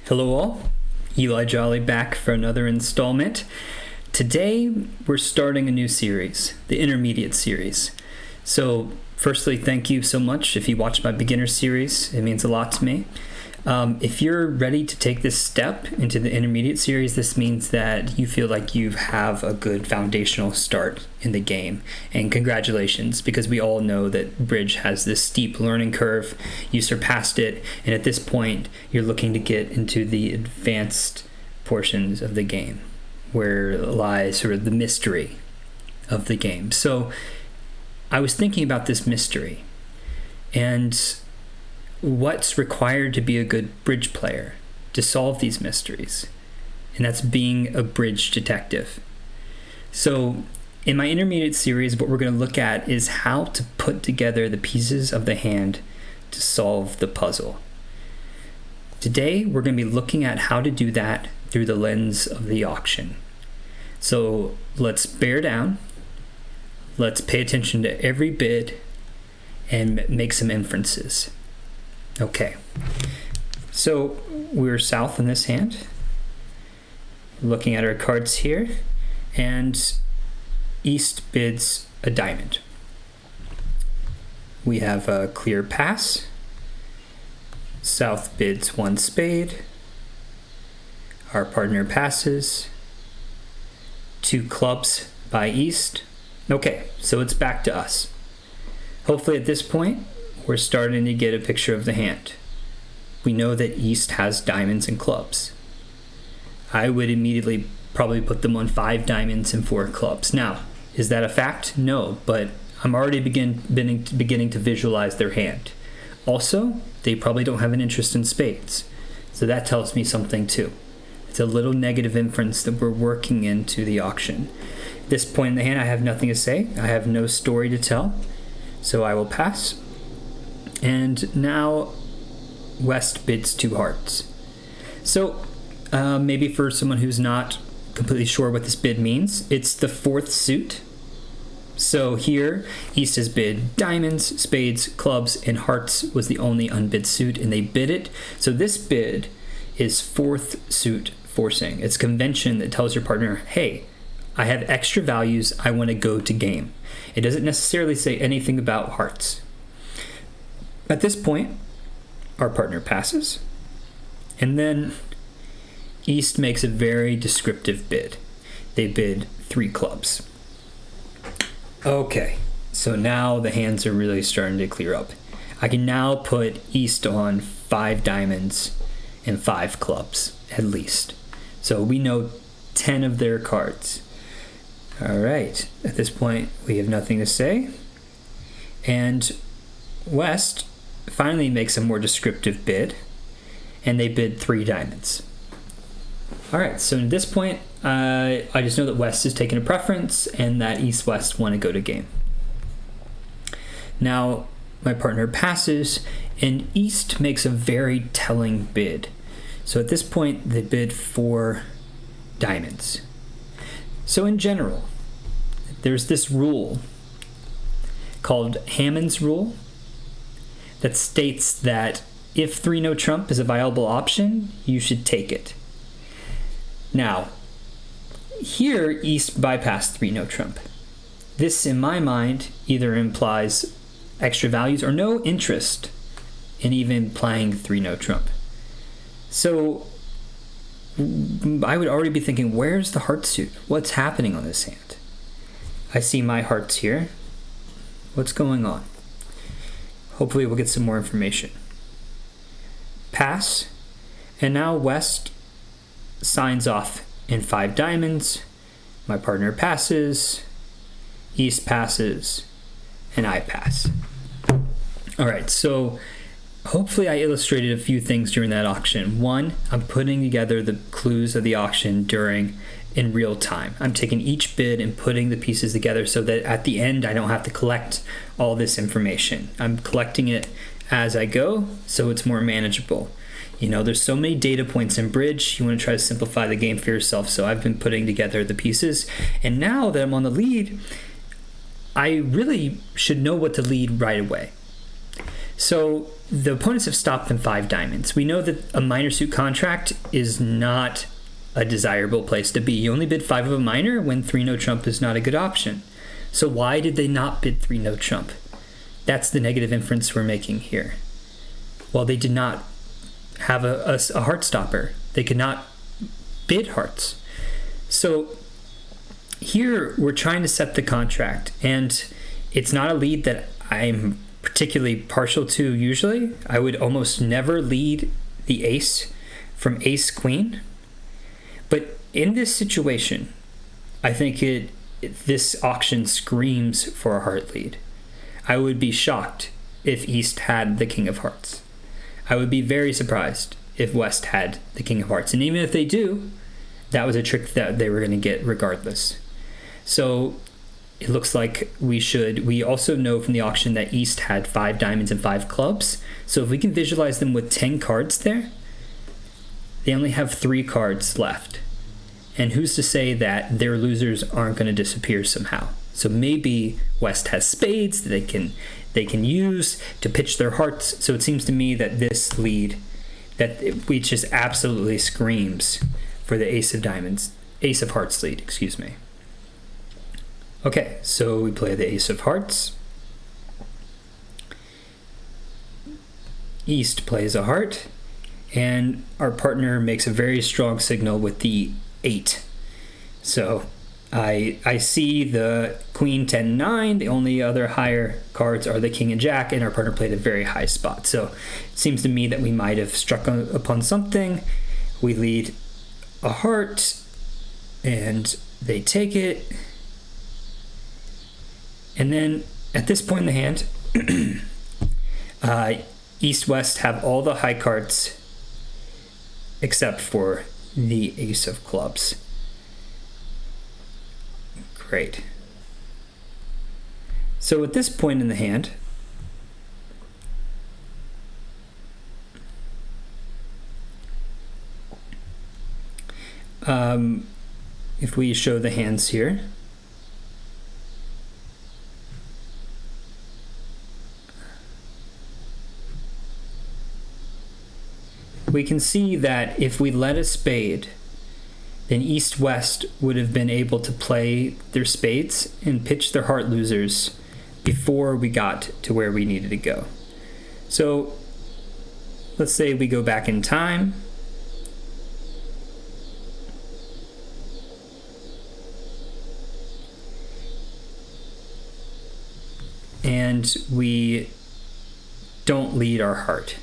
Hello all, Eli Jolly back for another installment. Today we're starting a new series, the Intermediate series. So firstly, thank you so much if you watched my beginner series. It means a lot to me. If you're ready to take this step into the Intermediate series, this means that you feel like you have a good foundational start in the game. And congratulations, because we all know that Bridge has this steep learning curve. You surpassed it, and at this point, you're looking to get into the advanced portions of the game, where lies sort of the mystery of the game. So I was thinking about this mystery, and what's required to be a good bridge player to solve these mysteries, and that's being a bridge detective. So in my Intermediate series, what we're going to look at is how to put together the pieces of the hand to solve the puzzle. Today we're going to be looking at how to do that through the lens of the auction. So let's bear down, let's pay attention to every bid and make some inferences. Okay, so we're south in this hand, looking at our cards here, and east bids a diamond. We have a clear pass, south bids one spade, our partner passes, two clubs by east. Okay, so it's back to us. Hopefully at this point, we're starting to get a picture of the hand. We know that east has diamonds and clubs. I would immediately probably put them on 5 diamonds and 4 clubs. Now, is that a fact? No, but I'm already beginning to visualize their hand. Also, they probably don't have an interest in spades, so that tells me something too. It's a little negative inference that we're working into the auction. At this point in the hand, I have nothing to say. I have no story to tell, so I will pass. And now West bids 2 hearts. So maybe for someone who's not completely sure what this bid means, it's the 4th suit. So here, East has bid diamonds, spades, clubs, and hearts was the only unbid suit, and they bid it. So this bid is 4th suit forcing. It's convention that tells your partner, hey, I have extra values, I want to go to game. It doesn't necessarily say anything about hearts. At this point, our partner passes, and then East makes a very descriptive bid. They bid 3 clubs. Okay, so now the hands are really starting to clear up. I can now put East on 5 diamonds and 5 clubs, at least. So we know 10 of their cards. All right, at this point, we have nothing to say. And West finally makes a more descriptive bid, and they bid 3 diamonds. All right, so at this point, I just know that West is taking a preference and that East-West want to go to game. Now, my partner passes, and East makes a very telling bid. So at this point, they bid 4 diamonds. So in general, there's this rule called Hammond's rule that states that if 3 no trump is a viable option, you should take it. Now, here East bypassed 3 no trump. This, in my mind, either implies extra values or no interest in even playing 3 no trump. So I would already be thinking, where's the heart suit? What's happening on this hand? I see my hearts here. What's going on? Hopefully we'll get some more information. Pass, and now West signs off in 5 diamonds. My partner passes, East passes, and I pass. All right, so hopefully I illustrated a few things during that auction. One, I'm putting together the clues of the auction in real time. I'm taking each bid and putting the pieces together so that at the end I don't have to collect all this information. I'm collecting it as I go, so it's more manageable. You know, there's so many data points in Bridge, you want to try to simplify the game for yourself, so I've been putting together the pieces. And now that I'm on the lead, I really should know what to lead right away. So the opponents have stopped them 5 diamonds. We know that a minor suit contract is not a desirable place to be. You only bid 5 of a minor when 3 no trump is not a good option. So why did they not bid 3 no trump? That's the negative inference we're making here. Well, they did not have a heart stopper. They could not bid hearts. So here we're trying to set the contract, and it's not a lead that I'm particularly partial to usually. I would almost never lead the ace from ace queen. But in this situation, I think this auction screams for a heart lead. I would be shocked if East had the king of hearts. I would be very surprised if West had the king of hearts. And even if they do, that was a trick that they were going to get regardless. So it looks like we also know from the auction that East had 5 diamonds and 5 clubs. So if we can visualize them with 10 cards there, they only have 3 cards left. And who's to say that their losers aren't going to disappear somehow? So maybe West has spades that they can use to pitch their hearts. So it seems to me that this lead, we just absolutely screams for the ace of hearts lead, excuse me. Okay, so we play the ace of hearts. East plays a heart, and our partner makes a very strong signal with the 8. So I see the queen 10 9. The only other higher cards are the king and jack, and our partner played a very high spot. So it seems to me that we might have struck upon something. We lead a heart, and they take it. And then at this point in the hand, East-West have all the high cards except for the ace of clubs. Great. So at this point in the hand, if we show the hands here, we can see that if we led a spade, then East-West would have been able to play their spades and pitch their heart losers before we got to where we needed to go. So let's say we go back in time. And we don't lead our heart.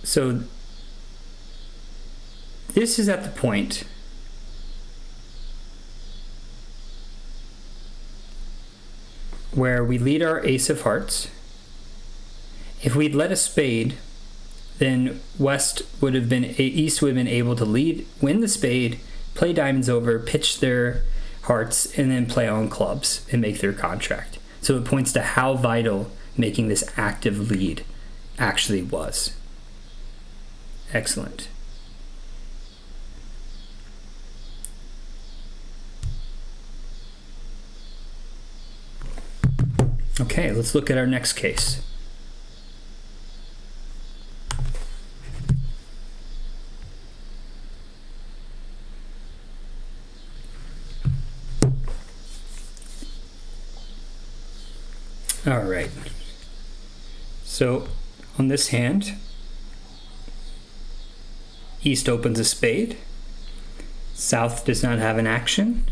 So this is at the point where we lead our ace of hearts. If we'd led a spade, then East would have been able to win the spade, play diamonds over, pitch their hearts, and then play on clubs and make their contract. So it points to how vital making this active lead actually was. Excellent. Okay, let's look at our next case. All right. So on this hand, East opens a spade. South does not have an action.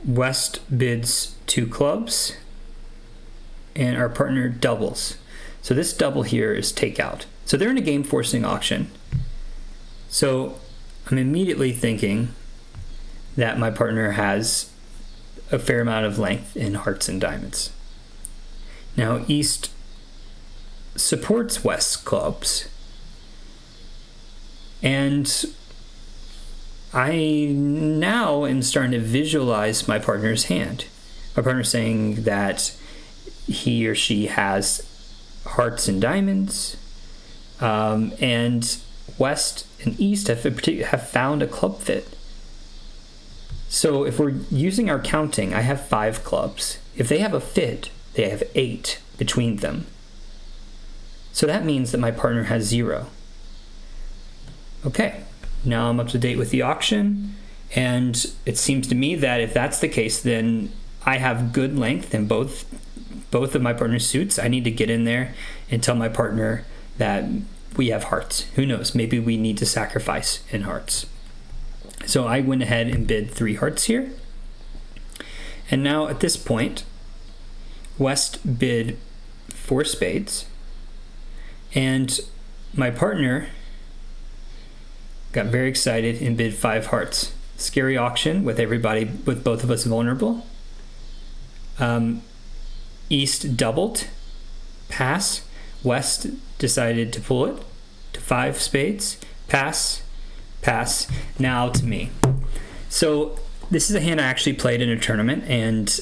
West bids 2 clubs, and our partner doubles. So this double here is takeout. So they're in a game forcing auction. So I'm immediately thinking that my partner has a fair amount of length in hearts and diamonds. Now East supports West's clubs, and I now am starting to visualize my partner's hand. My partner's saying that he or she has hearts and diamonds, and West and East have found a club fit. So if we're using our counting, I have 5 clubs. If they have a fit, they have 8 between them. So that means that my partner has 0. Okay, now I'm up to date with the auction, and it seems to me that if that's the case, then I have good length in both of my partner's suits. I need to get in there and tell my partner that we have hearts. Who knows? Maybe we need to sacrifice in hearts. So I went ahead and bid 3 hearts here. And now at this point, West bid 4 spades. And my partner got very excited and bid 5 hearts. Scary auction with both of us vulnerable. East doubled, pass. West decided to pull it to 5 spades, pass, pass. Now to me. So this is a hand I actually played in a tournament, and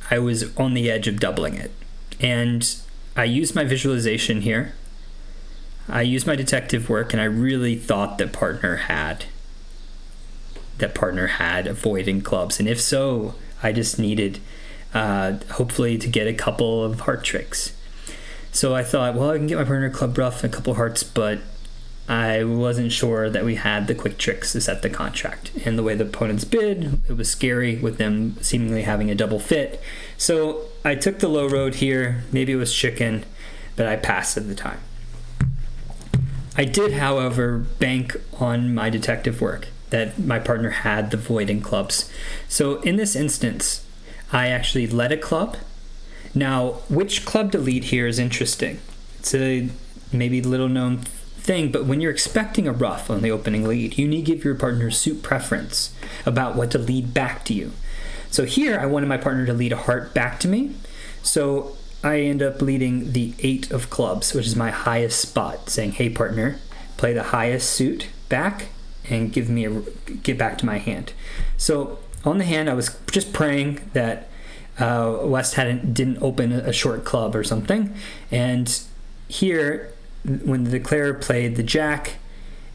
I was on the edge of doubling it. And I used my visualization here. I used my detective work, and I really thought that partner had avoiding clubs. And if so, I just needed hopefully to get a couple of heart tricks. So I thought, well, I can get my partner club ruff and a couple hearts, but I wasn't sure that we had the quick tricks to set the contract. And the way the opponents bid, it was scary with them seemingly having a double fit. So I took the low road here. Maybe it was chicken, but I passed at the time. I did, however, bank on my detective work that my partner had the void in clubs. So in this instance, I actually led a club. Now, which club to lead here is interesting. It's a maybe little known thing, but when you're expecting a ruff on the opening lead, you need to give your partner suit preference about what to lead back to you. So here, I wanted my partner to lead a heart back to me. So I end up leading the 8 of clubs, which is my highest spot, saying, hey partner, play the highest suit back and get back to my hand. So on the hand, I was just praying that West didn't open a short club or something. And here, when the declarer played the jack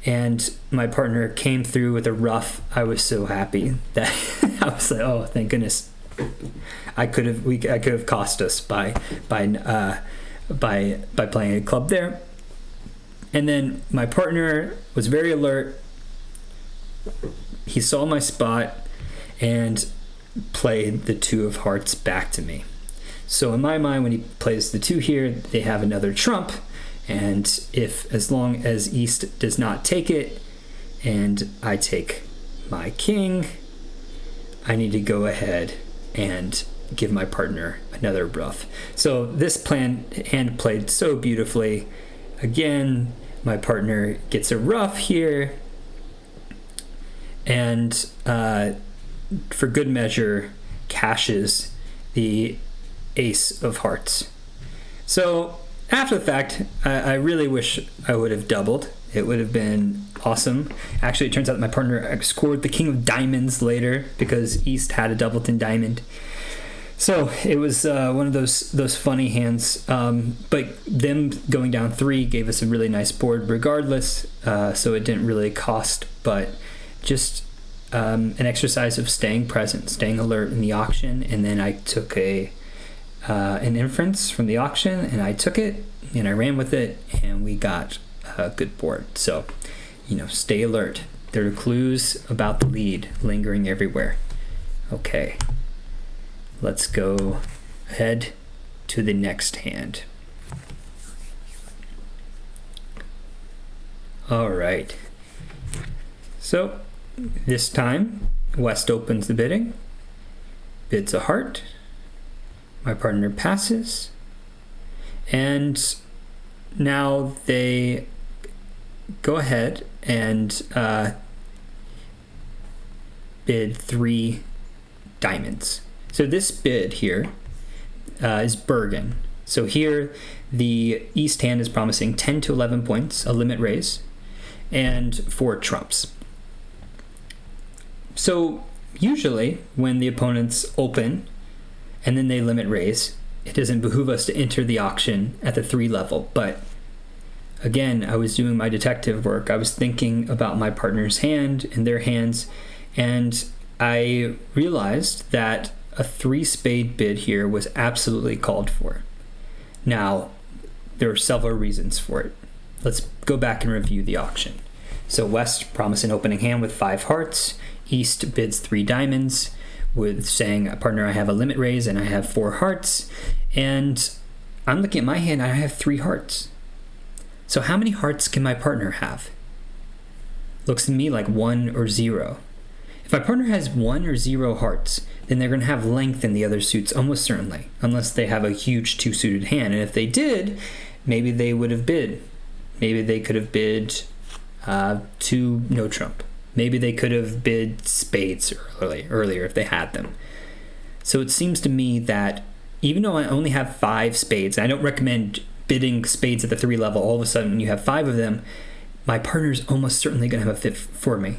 and my partner came through with a ruff, I was so happy that I was like, oh, thank goodness. I could have cost us by playing a club there. And then my partner was very alert. He saw my spot and played the 2 of hearts back to me. So in my mind, when he plays the 2 here, they have another trump. And as long as East does not take it and I take my king, I need to go ahead and give my partner another ruff. So this hand played so beautifully. Again, my partner gets a ruff here, and for good measure cashes the ace of hearts. So after the fact, I really wish I would have doubled. It would have been awesome. Actually, it turns out that my partner scored the king of diamonds later because East had a doubleton diamond. So it was one of those funny hands. But them going down 3 gave us a really nice board regardless. So it didn't really cost, but just an exercise of staying present, staying alert in the auction. And then I took an inference from the auction, and I took it and I ran with it, and we got a good board. So, stay alert. There are clues about the lead lingering everywhere. Okay, let's go ahead to the next hand. All right. So this time, West opens the bidding, bids a heart. My partner passes, and now they go ahead and bid 3 diamonds. So this bid here is Bergen. So here the East hand is promising 10 to 11 points, a limit raise, and 4 trumps. So usually when the opponents open and then they limit raise, it doesn't behoove us to enter the auction at the 3 level. But again, I was doing my detective work. I was thinking about my partner's hand and their hands, and I realized that a 3-spade bid here was absolutely called for. Now, there are several reasons for it. Let's go back and review the auction. So West promised an opening hand with 5 hearts. East bids 3 diamonds with saying, partner, I have a limit raise and I have 4 hearts. And I'm looking at my hand and I have 3 hearts. So how many hearts can my partner have? Looks to me like 1 or 0. If my partner has 1 or 0 hearts, then they're going to have length in the other suits almost certainly, unless they have a huge 2-suited hand. And if they did, maybe they would have bid. Maybe they could have bid 2 no trump. Maybe they could have bid spades earlier if they had them. So it seems to me that even though I only have 5 spades, and I don't recommend bidding spades at the 3 level, all of a sudden when you have 5 of them, my partner's almost certainly going to have a fit for me.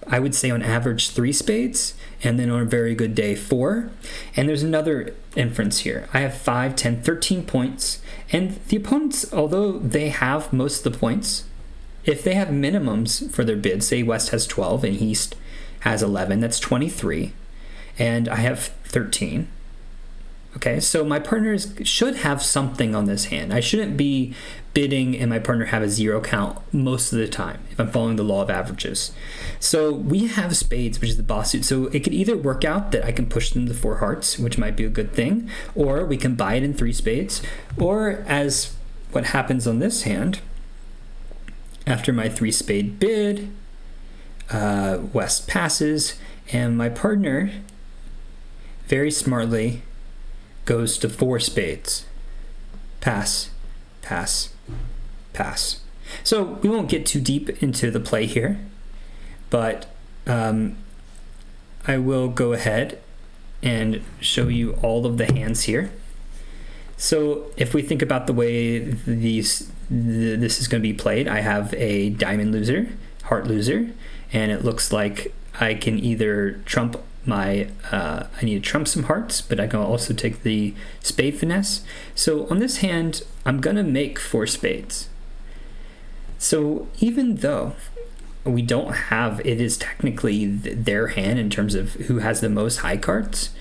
I would say on average 3 spades, and then on a very good day 4. And there's another inference here. I have 5, 10, 13 points, and the opponents, although they have most of the points, if they have minimums for their bids, say West has 12 and East has 11, that's 23, and I have 13. Okay, so my partners should have something on this hand. I shouldn't be bidding and my partner have a 0 count most of the time if I'm following the law of averages. So we have spades, which is the boss suit. So it could either work out that I can push them to 4 hearts, which might be a good thing, or we can buy it in 3 spades, or as what happens on this hand, after my 3-spade bid, West passes, and my partner very smartly goes to 4 spades. Pass, pass, pass. So we won't get too deep into the play here, but I will go ahead and show you all of the hands here. So if we think about the way this is going to be played, I have a diamond loser, heart loser, and it looks like I can either trump I need to trump some hearts, but I can also take the spade finesse. So on this hand, I'm going to make 4 spades. So even though we don't have, it is technically their hand in terms of who has the most high cards,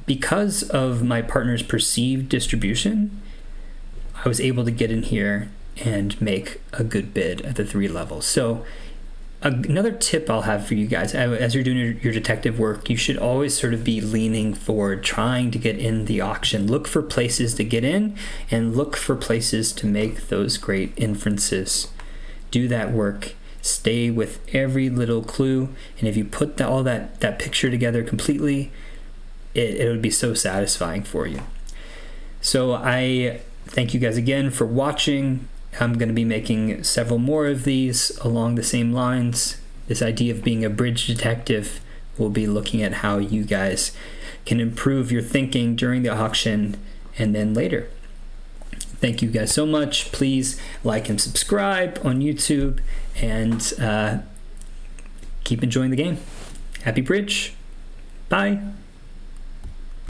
because of my partner's perceived distribution, I was able to get in here and make a good bid at the 3 levels. So another tip I'll have for you guys, as you're doing your detective work, you should always sort of be leaning forward, trying to get in the auction. Look for places to get in and look for places to make those great inferences. Do that work. Stay with every little clue. And if you put all that picture together completely, it would be so satisfying for you. So I thank you guys again for watching. I'm going to be making several more of these along the same lines. This idea of being a bridge detective, we'll be looking at how you guys can improve your thinking during the auction and then later. Thank you guys so much. Please like and subscribe on YouTube, and keep enjoying the game. Happy bridge. Bye.